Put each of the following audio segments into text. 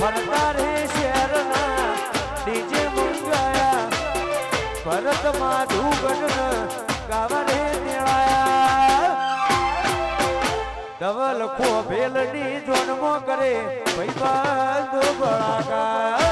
ફરતા રે શહેરના ડીજે મંગાયા ભરત માધુગણ ગાવા રે મેળાયા ધવલ ખો ભેલની જોનમો કરે ભાઈબંધો બળાકા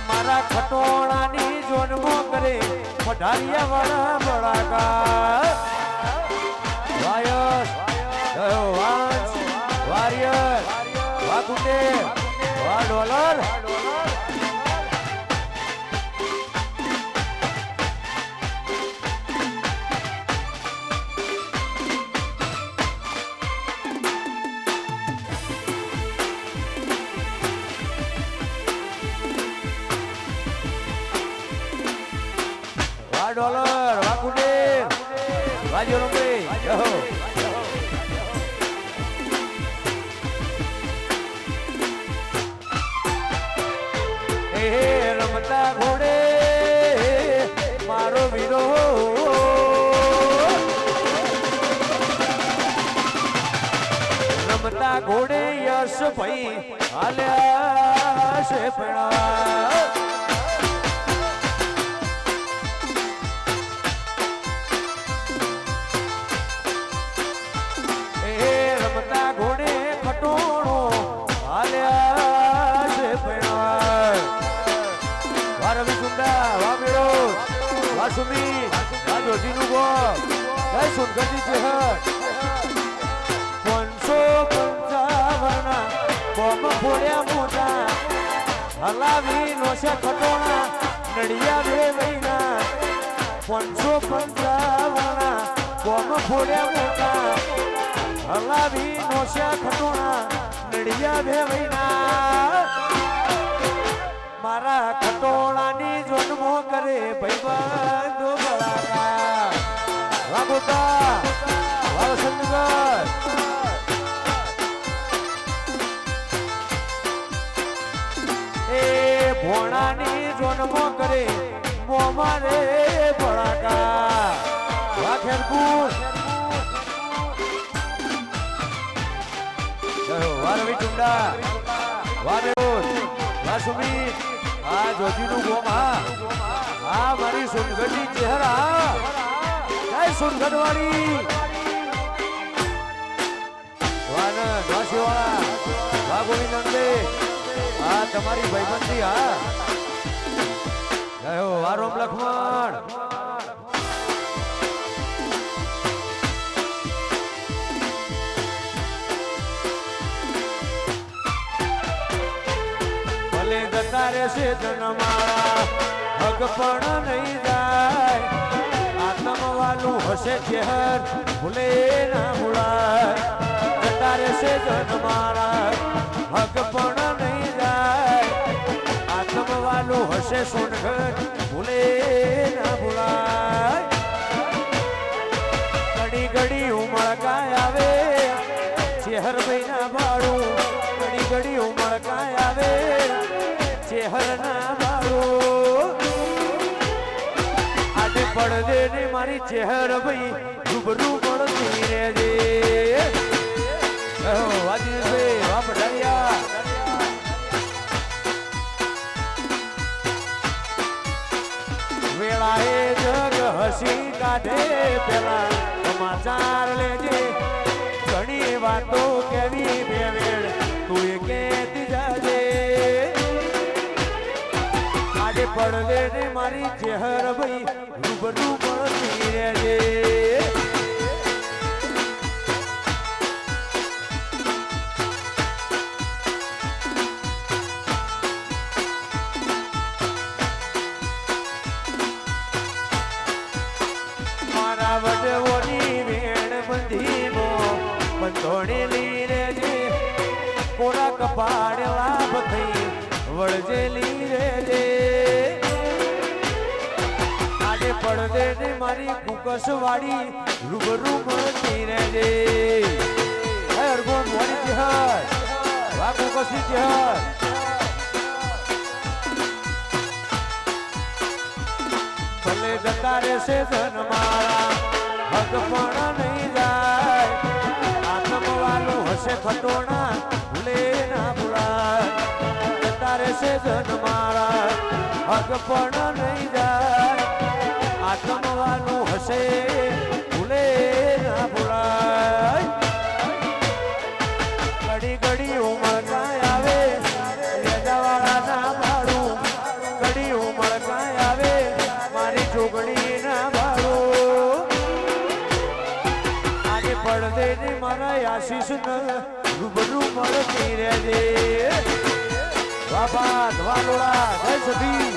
મારા ખટોળાની જોનમો કરે પઢારિયા વાળા બળાકા વાયસ વાંસ વારિયર વાકુંડે વા ડોલર ડોલર વાકુડે વાજો રંગે જહો એ રમતા ઘોડે મારો વીરો રમતા ઘોડે યશ ભાઈ હાલ્યા છે પણા સુમી આ જોજીનું ગો જય સુનગઢી ચહેર 555 બોમ ફોડ્યા મોટા હલાવી નો છે ખટોણા નડિયા બે મહિના 555 બોમ ફોડ્યા મોટા હલાવી નો છે ખટોણા નડિયા બે મહિના મારા ખટોળાની જન્મો કરે ભાઈબંધો બળાકા વાગોતા વાવસંગર એ ભોણાની જન્મો કરે મોમારે બળાકા વાખેરપુર વારવી ટુંડા વારેરોજ વાસુમી આ જોજીનું ગોમ આ મારી સુનગઢી ચહેરા જય સુનગઢવાળી વાન વાસીવાળા વા ગોવિંદંદે આ તમારી ભાઈબંધી જય હો વારોમ લખમણ તારે છે જન્માળા હક પણ નહીં જાય આત્મ વાલું હશે ચહેર ભૂલે ના ભૂલાય તારે છે જન્માળા હક પણ નહીં જાય આત્મ વાલું હશે સોનગઢ ભૂલે ના ભૂલાય ઘડી ઘડી ઉમળકાય આવે ચહેર મહિના ભાડું ઘડી ઘડી ઉમળકાય આવે ચહેરના બાળો આજે પડદે ને મારી ચહેર ભાઈ રૂબરૂ પડતી રહેજે વાજી વા પઢારિયા વેળાએ જગ હસી કાઢે પેલા સમાચાર લેજે ઘણી વાતો કેવી બે વેળ તું એ કેતી જાજે પડદે ને મારી ચહેર ભાઈ રૂબરૂ પડતી રહેજે મારા વડવોની વેણ બંધીમો બંધોણેલી રહેજે કોરા કપાળ લાભ થઈ વળજેલી રહેજે પડદે ને મારી કુકસ વાળી રૂબરૂ મળતી રહેજે અરગો મોરી ચહેર વા કુકસી ચહેર ભલે જતા રહેશે ધન મારા હક પણ નહીં જાય આત્મવાલું હશે ખટોણા ભૂલે ના ભૂલાય જતા રહેશે ધન મારા હક પણ નહીં જાય આત્મવાલું હશે ભૂલે ના ભૂલાય ઘડી ઘડી ઉમળકાય આવે લેજાવાળા ના ભાડું ઘડી ઉમળકાય આવે મારી ચોગડી ના ભાડું આજે પડદે ને મારા આશીષ ન રૂબરૂ મળતી રહેજે બાબા ધવાલોડા જય સભી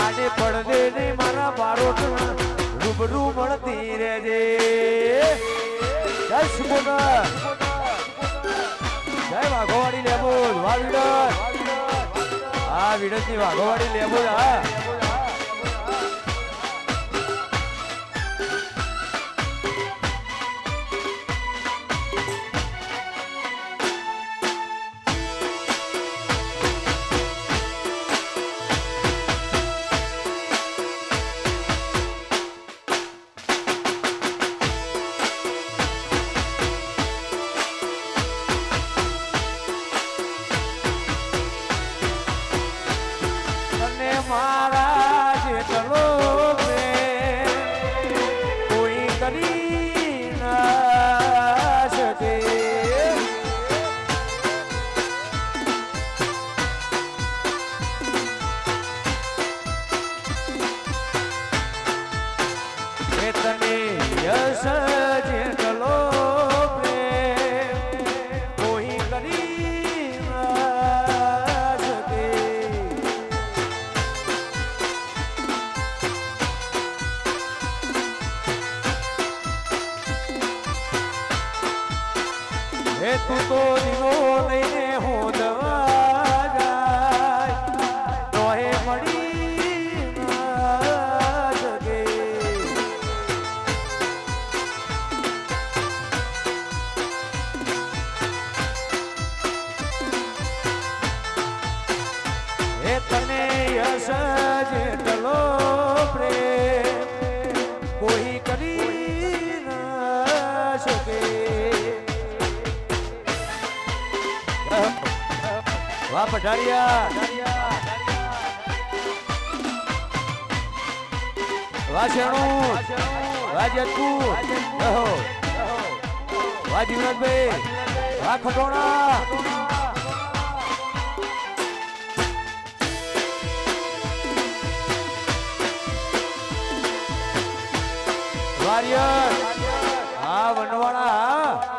આજે પડદે ને મારા બારોટ રૂબરૂ મળતી રહેજે જય સુબોદર જય વાઘોવાડી લેબોદ વા વિડત હા વિડતની વાઘોવાડી લેબોદ હા મારા જેટલો કોઈ કરી ના શકે તને યશ જેટલો કોઈ કરી ના શકે હે તું તો દીવો લઈને હોદવા જાય તો હે મળી ના શકે હે તને યશ જેટલો પ્રેમ કોઈ કરી ના શકે વાહ પઢારિયા વાહ શેણુ વાહ જેતપુર વાહ જીવરાજભાઈ વાહ ખટોણા વારિયર હા વનવાળા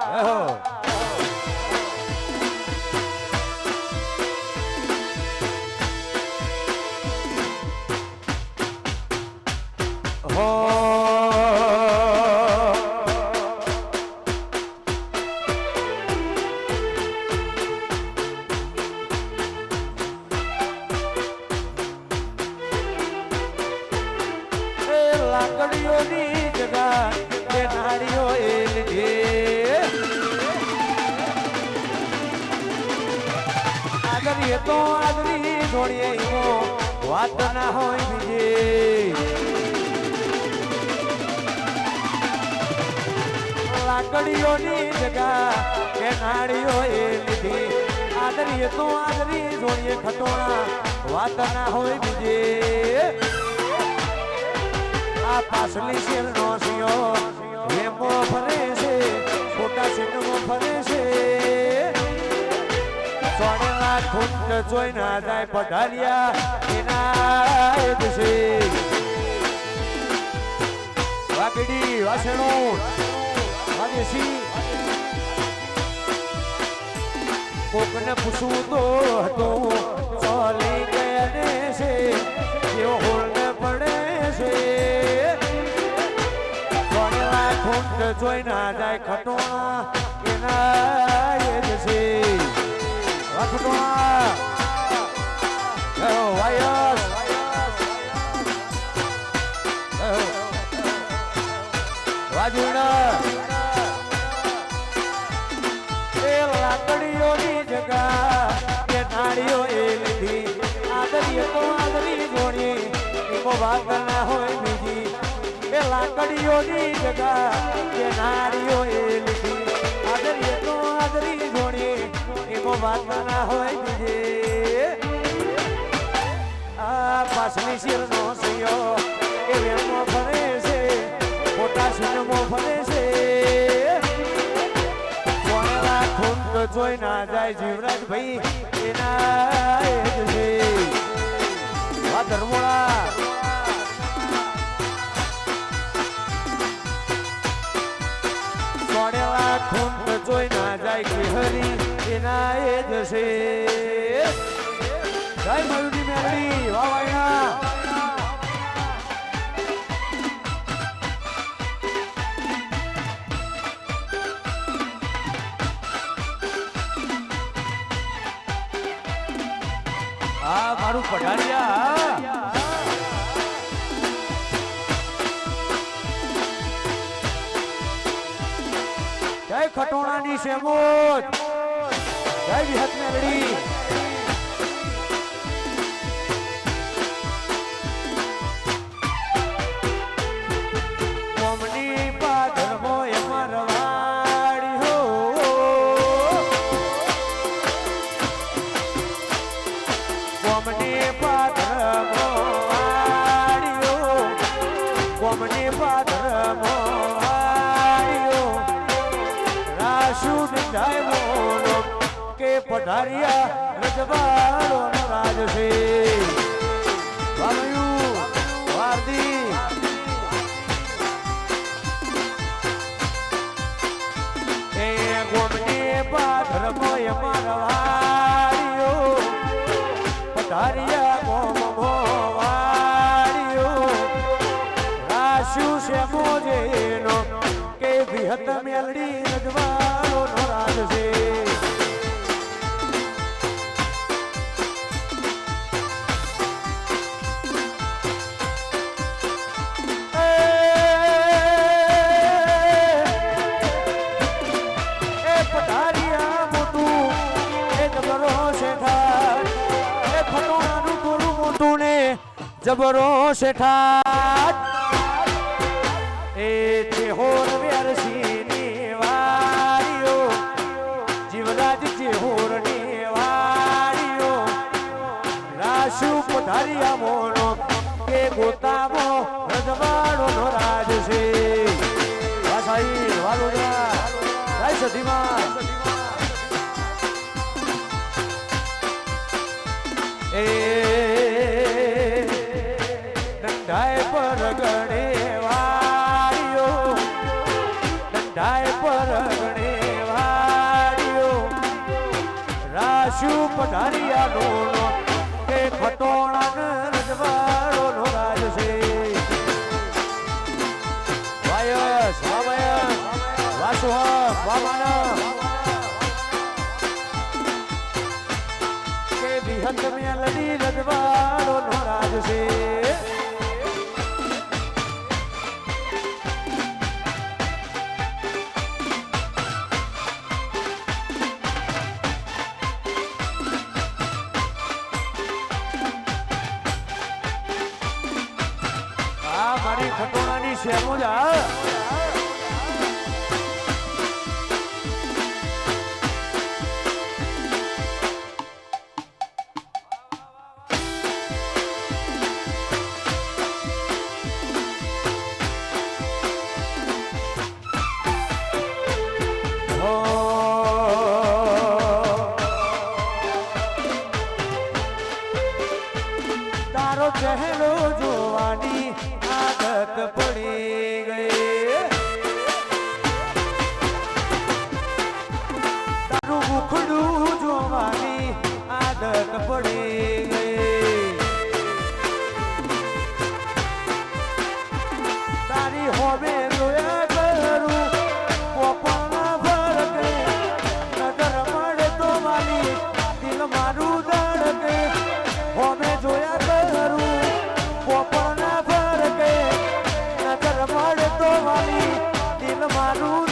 લાકડીઓની જગા એ નાડીઓ એ લીધે આદરી તો આદરી જોડીએ વાત ના હોય બીજે લાકડીઓની જગા એ નાડીઓ એ લીધી આદરી તો આદરી જોડીએ ખટોણા વાત ના હોય બીજે આ પાછલી શેર નો સિયો એમો ફરે છે ખોટા સિંહમો ફરે છે સોનેલા ખૂંટ જોઈ ના જાય પઢારિયા એના એ છે વાકડી વાસણું વાદેશી કોકને પૂછવું તો હતું ચાલી ગયા છે જેવો હોલને પડે છે ખૂંટ જોઈ ના જાય ખટોણા એના એ જ છે ખટોણા વાયસ વાજુડા એ લાકડીઓની જગા એ નાળી વાત ના હોય બીજી એ લાકડીઓની જગા કે નારીઓ એ લીધી આદરીએ તો આદરી જોડી એમાં વાત ના હોય બીજી આ પાછલી શિરનો સૈયો એ વેણમો ફરે છે મોટા શિરમો ફરે છે કોણેલા ખૂંદ જોઈ ના જાય જીવરાજ ભાઈ એના એ જ છે આ ધર્મોળા કોણેલા ખૂંદ જોઈ ના જાય કે હરી એના એ જ છે જય મયુરી મેલડી વાવાયા આ મારું પઢારિયા જય ખટોણાની શેમોજ જય વિહત મેલડી કોમની પાદરમો એ મરવાડી હો કોમની પાદરમો વાડીઓ કોમની પાદરમો વાડીઓ રાશુ નિંદાય મોનો કે પઢારિયા રજવાડો રાજ છે વામયું વારદી એ ગોમની પાદરમો એ મારવાડીઓ પઢારિયા ગોમો વાડીઓ રાશુ છે મોજેનો કે વિહત મેલડી રજવાડો નો રાજ છે એ પઢારિયા મોટું એ જબરો શેઠાર એ ખટોણાનું ટોળું મોટું ને જબરો શેઠાર એ ચેહોર વેરસીની વાડીઓ જીવરાજ ચેહોરની વાડીઓ રાશુ પધારિયા મોનો કે ગોતામો રજવાડો નો રાજ છે વાસાઈ વાલોડા જય સધીમાં એ દંડાય પર ગણે વાડીઓ દંડાય પર ગણે વાડીઓ રાશુ પઢારિયાનો કે ખટોણા રજવાડો નો રાજ છે વાયસ વામયસ વાસુહ વામન કે વિહત મેલડી રજવાડો નો રાજ છે મારી ખટોણાની શેમોજા તારો ચહેરો જોવાની આદત પડી ગઈ તારું મુખડું જોવાની આદત પડી ગઈ